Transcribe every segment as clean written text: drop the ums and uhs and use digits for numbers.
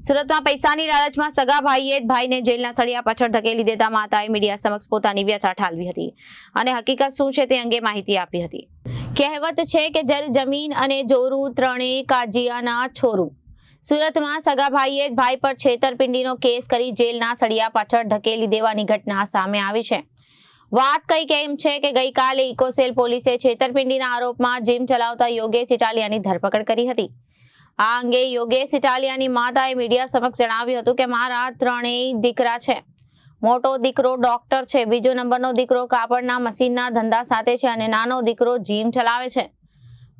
સુરતમાં પૈસાની લાલચમાં સગા ભાઈએ જ ભાઈને જેલના સળિયા પાછળ ધકેલી દેતા માતાએ મીડિયા સમક્ષ પોતાની વ્યથા ઠાલવી હતી અને હકીકત શું છે તે અંગે માહિતી આપી હતી। કહેવત છે કે જલ જમીન અને જોરું ત્રણેય કાજિયાના છોરું। સુરતમાં સગા ભાઈએ જ ભાઈ પર છેતરપિંડીનો કેસ કરી જેલના સળિયા પાછળ ધકેલી દેવાની ઘટના સામે આવી છે। વાત કંઈક એમ છે કે ગઈકાલે ઇકોસેલ પોલીસે છેતરપિંડીના આરોપમાં જીમ ચલાવતા યોગેશ ઇટાલિયાની ધરપકડ કરી હતી। આ અંગે યોગેશ ઇટાલિયાની માતાએ મીડિયા સમક્ષ જણાવ્યું હતું કે મારા ત્રણેય દીકરા છે। મોટો દીકરો ડોક્ટર છે, બીજો નંબરનો દીકરો કાપડના મશીનના ધંધા સાથે છે અને નાનો દીકરો જીમ ચલાવે છે।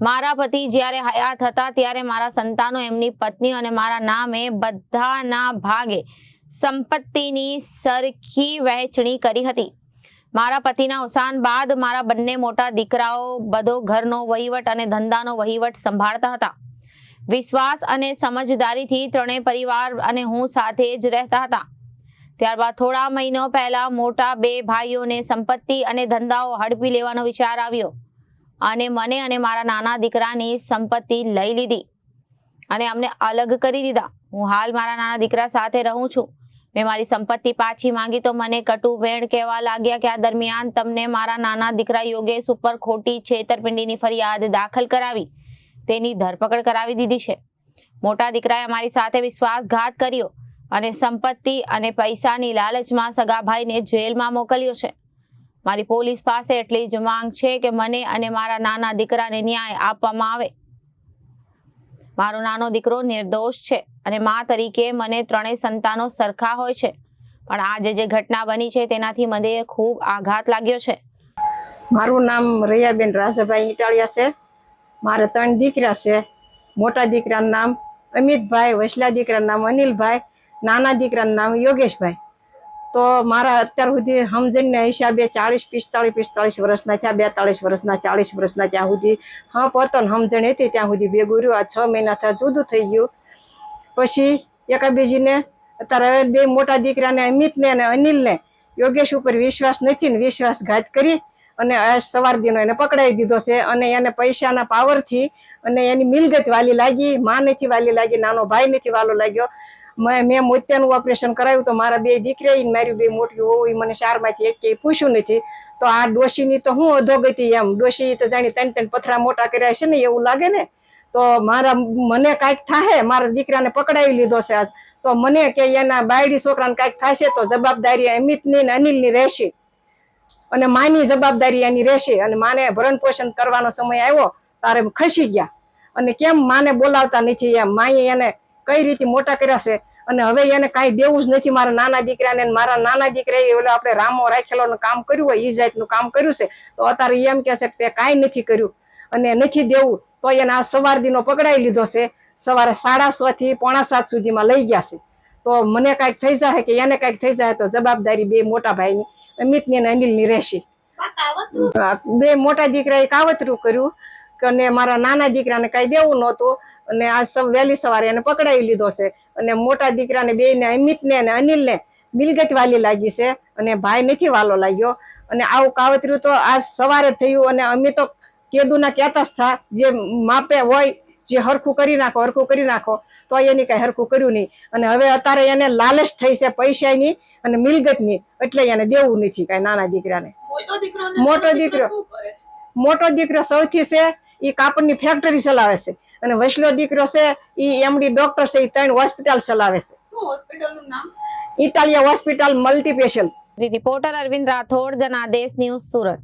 મારા પતિ જ્યારે હયાત હતા ત્યારે મારા સંતાનો, એમની પત્ની અને મારા નામે બધાના ભાગે સંપત્તિની સરખી વહેંચણી કરી હતી। મારા પતિના અવસાન બાદ મારા બંને મોટા દીકરાઓ બધો ઘરનો વહીવટ અને ધંધાનો વહીવટ સંભાળતા હતા। વિશ્વાસ અને સમજદારીથી ત્રણેય પરિવાર અને હું સાથે જ રહેતા હતા। ત્યારબાદ થોડા મહિનો પહેલા મોટા બે ભાઈઓને સંપત્તિ અને ધંધાઓ હડપી લેવાનો વિચાર આવ્યો અને મને અને મારા નાના દીકરાની સંપત્તિ લઈ લીધી અને અમને અલગ કરી દીધા। હું હાલ મારા નાના દીકરા સાથે રહું છું। મેં મારી સંપત્તિ પાછી માંગી તો મને કટુ વેણ કહેવા લાગ્યા કે આ દરમિયાન તમને મારા નાના દીકરા યોગેશ ઉપર ખોટી છેતરપિંડીની ફરિયાદ દાખલ કરાવી તેની ધરપકડ કરાવી દીધી છે। મોટા દીકરાએ અમારી સાથે વિશ્વાસઘાત કર્યો અને સંપત્તિ અને પૈસાની લાલચમાં સગા ભાઈને જેલમાં મોકલ્યો છે। મારી પોલીસ પાસે એટલી જ માંગ છે કે મને અને મારા નાના દીકરાને ન્યાય આપવામાં આવે। મારો નાનો દીકરો નિર્દોષ છે અને મા તરીકે મને ત્રણેય સંતાનો સરખા હોય છે, પણ આજે જે ઘટના બની છે તેનાથી મને ખૂબ આઘાત લાગ્યો છે। મારું નામ રૈયાબેન રાજાભાઈ ઇટાલિયા છે। મારે 3 દીકરા છે। મોટા દીકરાનું નામ અમિતભાઈ, વસલા દીકરાનું નામ અનિલભાઈ, નાના દીકરાનું નામ યોગેશભાઈ। તો મારા અત્યાર સુધી સમજણના હિસાબે 45 વર્ષના થયા, 42 વર્ષના, 40 વર્ષના, ત્યાં સુધી હા પોતાને સમજણ હતી ત્યાં સુધી ભેગું રહ્યું। આ 6 મહિના થયા જુદું થઈ ગયું। પછી એકાબીજીને અત્યારે બે મોટા દીકરાને અમિતને અને અનિલને યોગેશ ઉપર વિશ્વાસ નથી ને વિશ્વાસઘાત કરી અને સવાર દિનો એને પકડાવી દીધો છે અને એને પૈસાના પાવરથી અને એની મિલકત વાલી લાગી। માં નથી વાલી લાગી, નાનો ભાઈ નથી વાલો લાગ્યો। મેં મોતિયાનું ઓપરેશન કરાવ્યું તો મારા 2 દીકરા મારી 2 મોટી હોવું મને 4 માંથી એક પૂછ્યું નથી। તો આ ડોશીની તો હું અધોગતિ એમ, ડોશી તો જાણી 3 પથરા મોટા કર્યા છે ને એવું લાગે ને। તો મને કાંઈક થાય, મારા દીકરાને પકડાવી લીધો છે આજ, તો મને કે એના બાયડી છોકરાને કાંઈક થશે તો જવાબદારી અમિતની ને અનિલની રહેશે અને માની જવાબદારી એની રહેશે। અને માને ભરણ પોષણ કરવાનો સમય આવ્યો તારે ખસી ગયા અને કેમ માને બોલાવતા નથી એમ, માએ એને કઈ રીતે મોટા કર્યા છે અને હવે એને કાંઈ દેવું જ નથી મારા નાના દીકરાને। મારા નાના દીકરાએ ઓલો આપણે રામો રાખેલોનું કામ કર્યું હોય એ જાતનું કામ કર્યું છે, તો અત્યારે એમ કે છે કે તે કાંઈ નથી કર્યું અને નથી દેવું, તો એને આ સવાર દીનો પકડાવી લીધો છે। સવારે 6:30 થી 6:45 સુધીમાં લઈ ગયા છે। તો મને કાંઈક થઈ જાય કે એને કાંઈક થઈ જાય તો જવાબદારી 2 મોટા ભાઈની અમિતની અને અનિલની રહેશે। 2 મોટા દીકરાએ કાવતરું કર્યું અને મારા નાના દીકરાને કાંઈ દેવું નહોતું અને આ વહેલી સવારે એને પકડાવી લીધો છે અને મોટા દીકરાને 2ને અમિતને અને અનિલને મિલકત વાલી લાગી છે અને ભાઈ નથી વાલો લાગ્યો। અને આવું કાવતરું તો આજ સવારે થયું અને અમે તો કેદુના કહેતા જ થા જે માપે હોય જે હરખું કરી નાખો, તો એની કાંઈ હરખું કર્યું નહીં અને હવે અત્યારે એને લાલચ થઈ છે પૈસાની અને મિલકતની, એટલે એને દેવું નથી કાંઈ નાના દીકરાને। મોટો દીકરો સૌથી છે એ કાપડની ફેક્ટરી ચલાવે છે અને વસલો દીકરો છે એ એમડી ડોક્ટર છે, એ 3 હોસ્પિટલ ચલાવે છે। શું હોસ્પિટલનું નામ? Italiya hospital multispeciality. Reporter Arvind Rathod, Janadesh news, Surat.